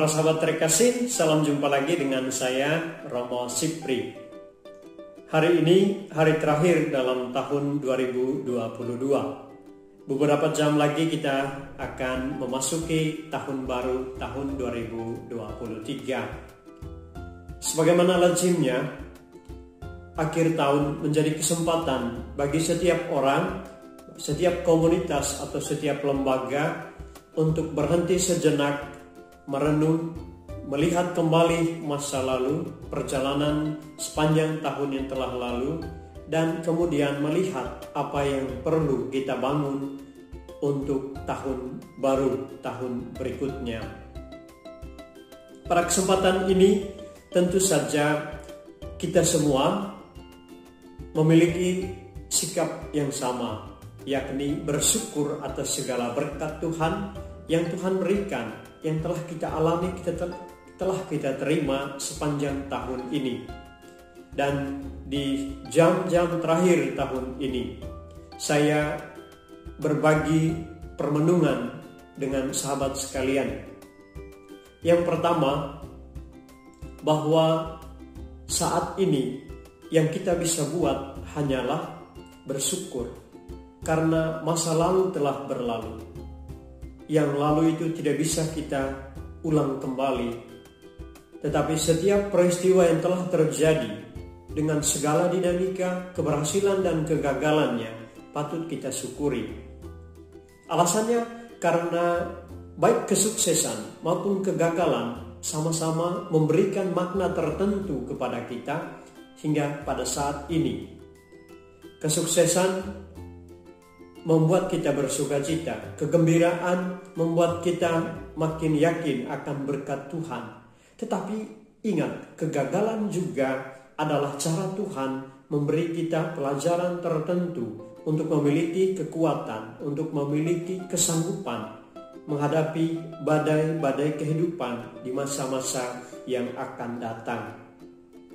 Para sahabat terkasih, salam jumpa lagi dengan saya, Romo Sipri. Hari ini hari terakhir dalam tahun 2022. Beberapa jam lagi kita akan memasuki tahun baru, tahun 2023. Sebagaimana lazimnya, akhir tahun menjadi kesempatan bagi setiap orang, setiap komunitas atau setiap lembaga untuk berhenti sejenak, merenung, melihat kembali masa lalu, perjalanan sepanjang tahun yang telah lalu, dan kemudian melihat apa yang perlu kita bangun untuk tahun baru, tahun berikutnya. Pada kesempatan ini tentu saja kita semua memiliki sikap yang sama, yakni bersyukur atas segala berkat Tuhan yang Tuhan berikan, yang telah kita alami, telah kita terima sepanjang tahun ini. Dan di jam-jam terakhir tahun ini, saya berbagi permenungan dengan sahabat sekalian. Yang pertama, bahwa saat ini yang kita bisa buat hanyalah bersyukur, karena masa lalu telah berlalu. Yang lalu itu tidak bisa kita ulang kembali. Tetapi setiap peristiwa yang telah terjadi dengan segala dinamika, keberhasilan dan kegagalannya patut kita syukuri. Alasannya karena baik kesuksesan maupun kegagalan sama-sama memberikan makna tertentu kepada kita hingga pada saat ini. Kesuksesan membuat kita bersukacita, kegembiraan membuat kita makin yakin akan berkat Tuhan. Tetapi ingat, kegagalan juga adalah cara Tuhan memberi kita pelajaran tertentu untuk memiliki kekuatan, untuk memiliki kesanggupan menghadapi badai-badai kehidupan di masa-masa yang akan datang.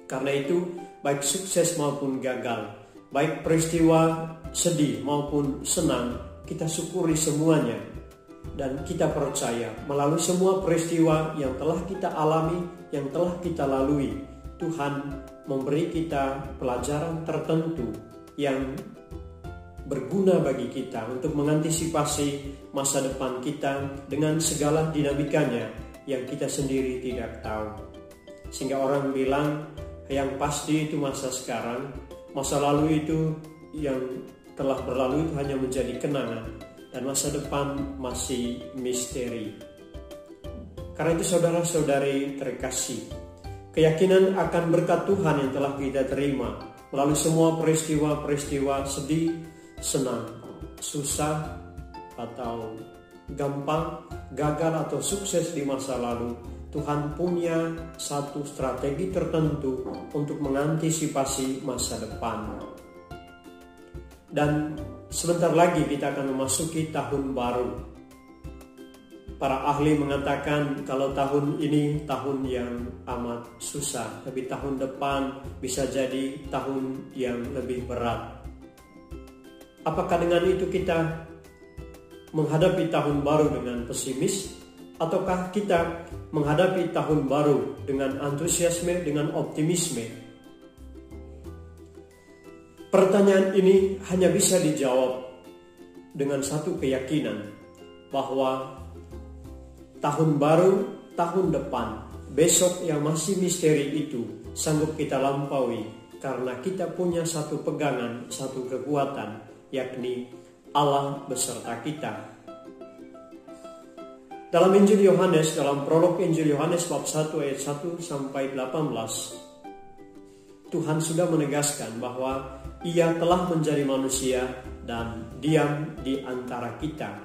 Karena itu, baik sukses maupun gagal, baik peristiwa sedih maupun senang, kita syukuri semuanya. Dan kita percaya melalui semua peristiwa yang telah kita alami, yang telah kita lalui, Tuhan memberi kita pelajaran tertentu yang berguna bagi kita untuk mengantisipasi masa depan kita dengan segala dinamikanya yang kita sendiri tidak tahu. Sehingga orang bilang yang pasti itu masa sekarang, masa lalu itu yang telah berlalu itu hanya menjadi kenangan, dan masa depan masih misteri. Karena itu saudara-saudari terkasih, keyakinan akan berkat Tuhan yang telah kita terima melalui semua peristiwa-peristiwa sedih, senang, susah atau gampang, gagal atau sukses di masa lalu, Tuhan punya satu strategi tertentu untuk mengantisipasi masa depan. Dan sebentar lagi kita akan memasuki tahun baru. Para ahli mengatakan kalau tahun ini tahun yang amat susah, tapi tahun depan bisa jadi tahun yang lebih berat. Apakah dengan itu kita menghadapi tahun baru dengan pesimis, ataukah kita menghadapi tahun baru dengan antusiasme, dengan optimisme? Pertanyaan ini hanya bisa dijawab dengan satu keyakinan, bahwa tahun baru, tahun depan, besok yang masih misteri itu sanggup kita lampaui karena kita punya satu pegangan, satu kekuatan, yakni Allah beserta kita. Dalam Injil Yohanes, dalam prolog Injil Yohanes bab 1 ayat 1 sampai 18, Tuhan sudah menegaskan bahwa Ia telah menjadi manusia dan diam di antara kita.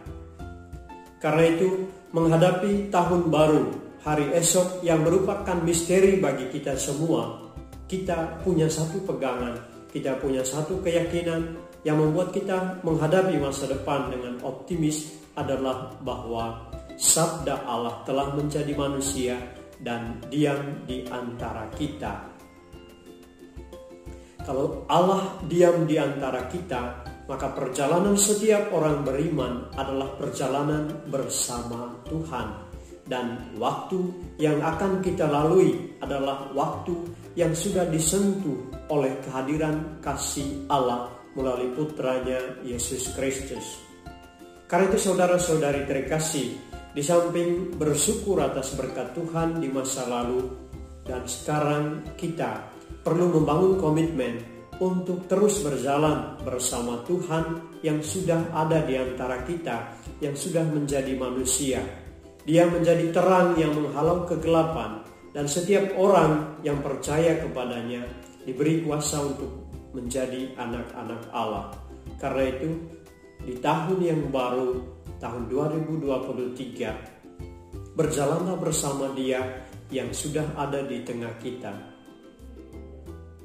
Karena itu, menghadapi tahun baru, hari esok yang merupakan misteri bagi kita semua, kita punya satu pegangan, kita punya satu keyakinan yang membuat kita menghadapi masa depan dengan optimis adalah bahwa sabda Allah telah menjadi manusia dan diam di antara kita. Kalau Allah diam di antara kita, maka perjalanan setiap orang beriman adalah perjalanan bersama Tuhan. dan waktu yang akan kita lalui adalah waktu yang sudah disentuh oleh kehadiran kasih Allah melalui putranya Yesus Kristus. Karena itu saudara-saudari terkasih, di samping bersyukur atas berkat Tuhan di masa lalu dan sekarang, kita perlu membangun komitmen untuk terus berjalan bersama Tuhan yang sudah ada di antara kita, yang sudah menjadi manusia. Dia menjadi terang yang menghalau kegelapan, dan setiap orang yang percaya kepadanya diberi kuasa untuk menjadi anak-anak Allah. Karena itu, di tahun yang baru, tahun 2023, berjalanlah bersama Dia yang sudah ada di tengah kita.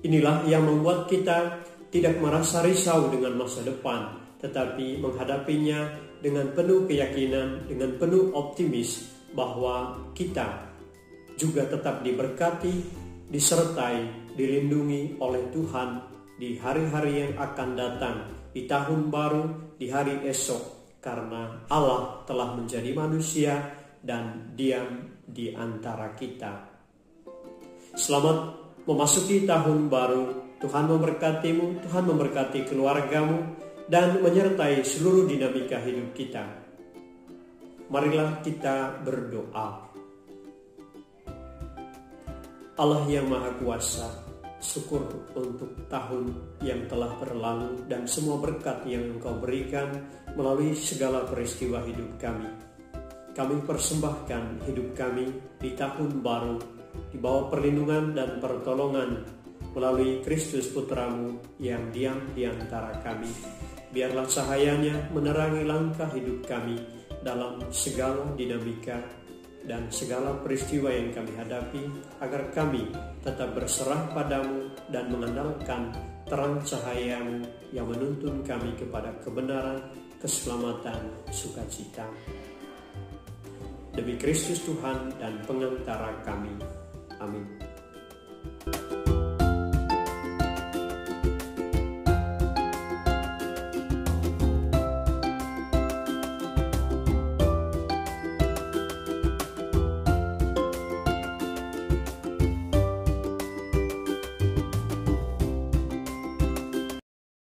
Inilah yang membuat kita tidak merasa risau dengan masa depan, tetapi menghadapinya dengan penuh keyakinan, dengan penuh optimis bahwa kita juga tetap diberkati, disertai, dilindungi oleh Tuhan di hari-hari yang akan datang, di tahun baru, di hari esok, karena Allah telah menjadi manusia dan diam di antara kita. Selamat memasuki tahun baru. Tuhan memberkatimu, Tuhan memberkati keluargamu, dan menyertai seluruh dinamika hidup kita. Marilah kita berdoa. Allah yang Maha Kuasa, syukur untuk tahun yang telah berlalu dan semua berkat yang Engkau berikan melalui segala peristiwa hidup kami. Kami persembahkan hidup kami di tahun baru di bawah perlindungan dan pertolongan melalui Kristus Putramu yang diam di antara kami. Biarlah cahayanya menerangi langkah hidup kami dalam segala dinamika dan segala peristiwa yang kami hadapi, agar kami tetap berserah padamu dan mengandalkan terang cahaya-Mu yang menuntun kami kepada kebenaran, keselamatan, sukacita. Demi Kristus Tuhan dan pengantara kami. Amin.